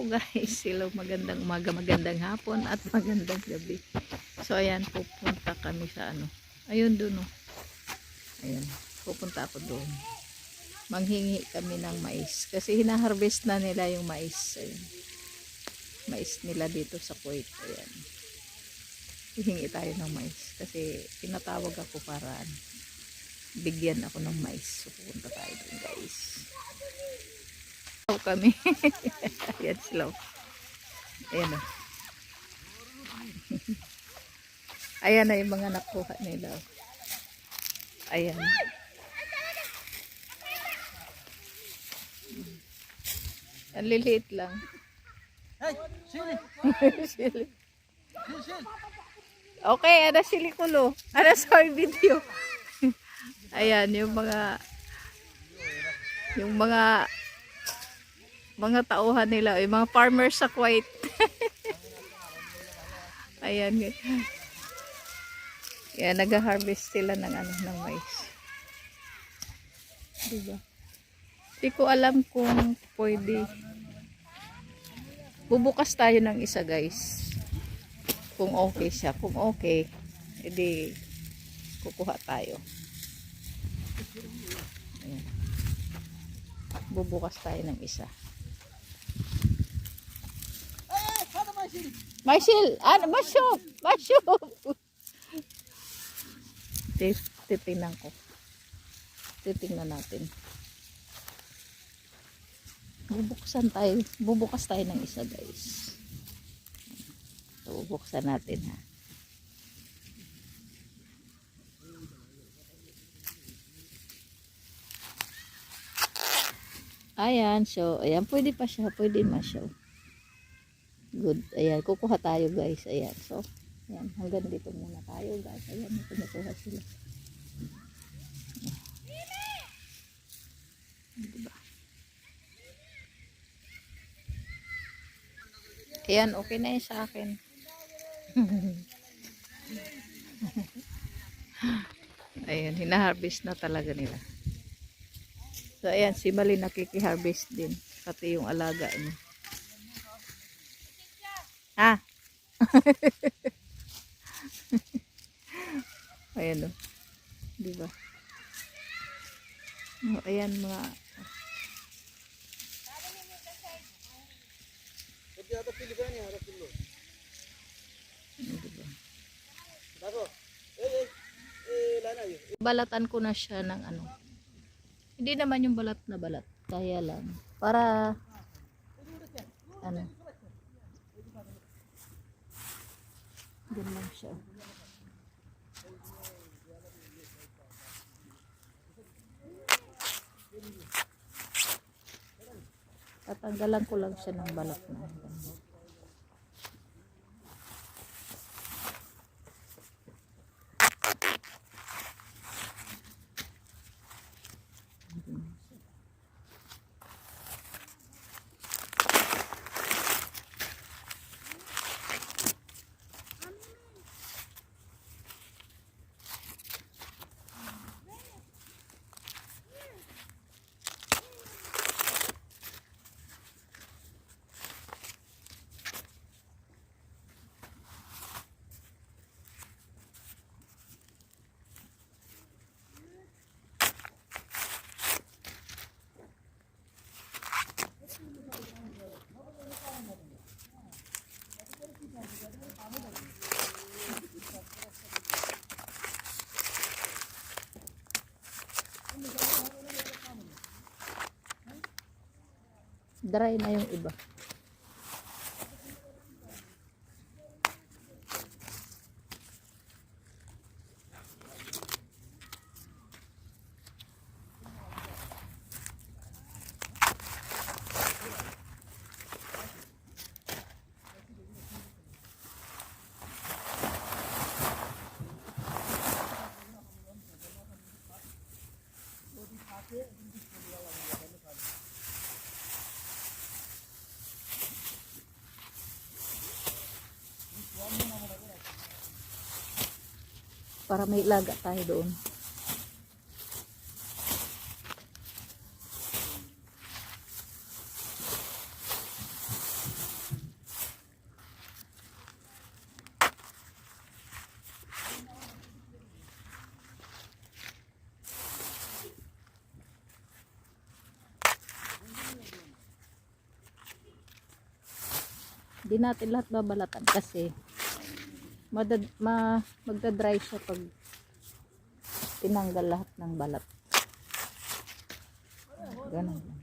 guys, hello, magandang umaga, magandang hapon at magandang gabi. So ayan, pupunta kami sa ano, ayun dun oh. Ayan, pupunta ako doon. Manghingi kami ng mais kasi hinaharvest na nila yung mais. Ayun, mais nila dito sa Kuwait. Ayan, hihingi tayo ng mais kasi pinatawag ako para bigyan ako ng mais. So pupunta tayo doon guys. Kami. Ayan sila. Ayan o. Ayan na yung mga nakuha nila. Ayan. Ang liliit lang. Hey, sili. Sili. Sili. Okay, ada sili kulo. Ada sa video. Ayan, yung mga tauhan nila, yung mga farmers sa Kuwait. Ayan. Yan, nag-harvest sila ng ng mais. Diba? Hindi ko alam kung pwede. Bubukas tayo ng isa guys. Kung okay siya. Kung okay, edi kukuha tayo. Ayan. Bubukas tayo ng isa. Marshall, ano, masyop. Titingnan ko. Titingnan natin. Bubukas tayo ng isa guys. So, bubuksan natin ha. Ayan, so, ayan, pwede pa siya, pwede masyaw. Good, ayan, kukuha tayo guys, ayan, so, ayan, hanggang dito muna tayo guys, ayan, kumukuha sila. Diba? Ayan, okay na yun sa akin. Ayan, hinaharvest na talaga nila. So, ayan, si Mali nakikiharvest din. Pati yung alaga niya. Ah! Ayan o. Diba? Oh, ayan mga... Balatan ko na siya ng ano. Hindi naman yung balat na balat. Kaya lang. Para ano. Ganun lang siya. Tatanggalan ko lang siya ng balat na. Dry na yung iba. Para may ilaga tayo doon. Di natin lahat babalatan kasi magda-dry siya pag tinanggal lahat ng balat. Ganun lang.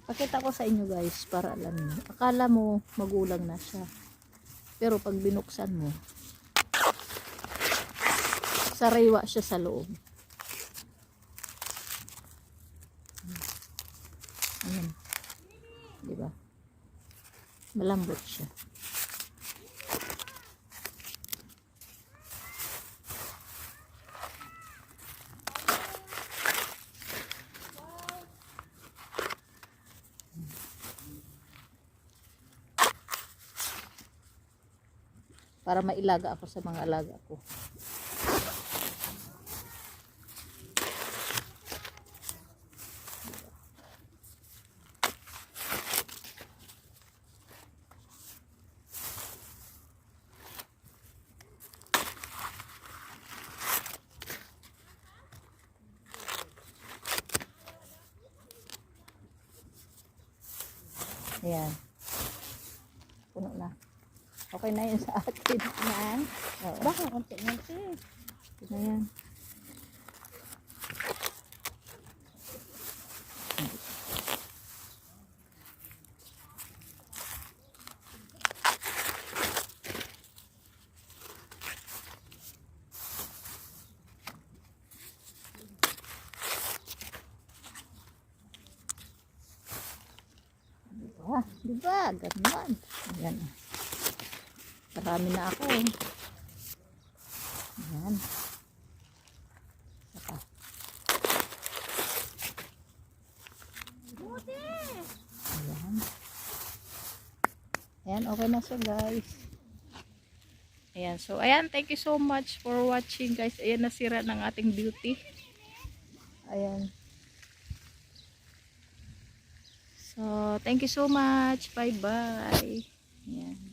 Pakita ko sa inyo guys para alam niyo. Akala mo magulang na siya. Pero pag binuksan mo, sariwa siya sa loob. Ayan. Diba? Malambot siya. Para mailaga ako sa mga alaga ko. Ayan. Puno na. Okay na yun sa akin. Yan. Oo. Baka konti na siya. Okay na yan. Diba? Ganun. Ayan. Marami na ako. Ayan. Saka. Ayan. Ayan, okay na siya guys. Ayan, so ayan, thank you so much for watching guys. Ayan, nasira ng ating beauty. Ayan. So, thank you so much. Bye-bye. Ayan.